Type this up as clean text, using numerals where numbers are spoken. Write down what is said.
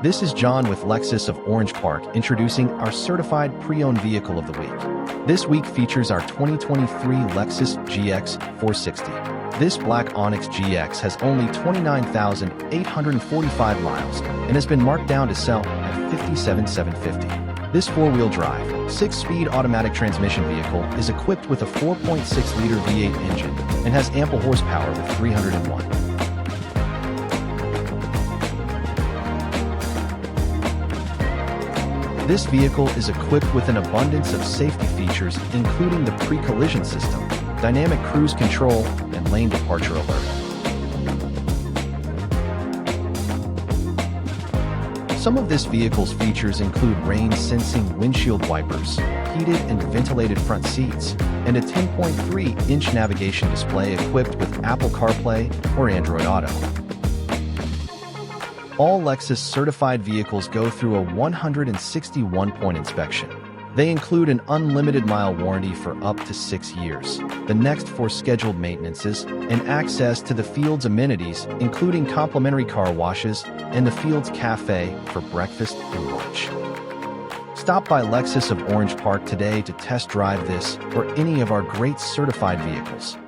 This is John with Lexus of Orange Park introducing our certified pre-owned vehicle of the week. This week features our 2023 Lexus GX 460. This black Onyx GX has only 29,845 miles and has been marked down to sell at $57,750. This four-wheel drive, 6-speed automatic transmission vehicle is equipped with a 4.6-liter V8 engine and has ample horsepower with 301. This vehicle is equipped with an abundance of safety features including the pre-collision system, dynamic cruise control, and lane departure alert. Some of this vehicle's features include rain-sensing windshield wipers, heated and ventilated front seats, and a 10.3-inch navigation display equipped with Apple CarPlay or Android Auto. All Lexus certified vehicles go through a 161-point inspection. They include an unlimited mile warranty for up to 6 years, the next 4 scheduled maintenances, and access to the Fields amenities, including complimentary car washes and the Fields Cafe for breakfast and lunch. Stop by Lexus of Orange Park today to test drive this or any of our great certified vehicles.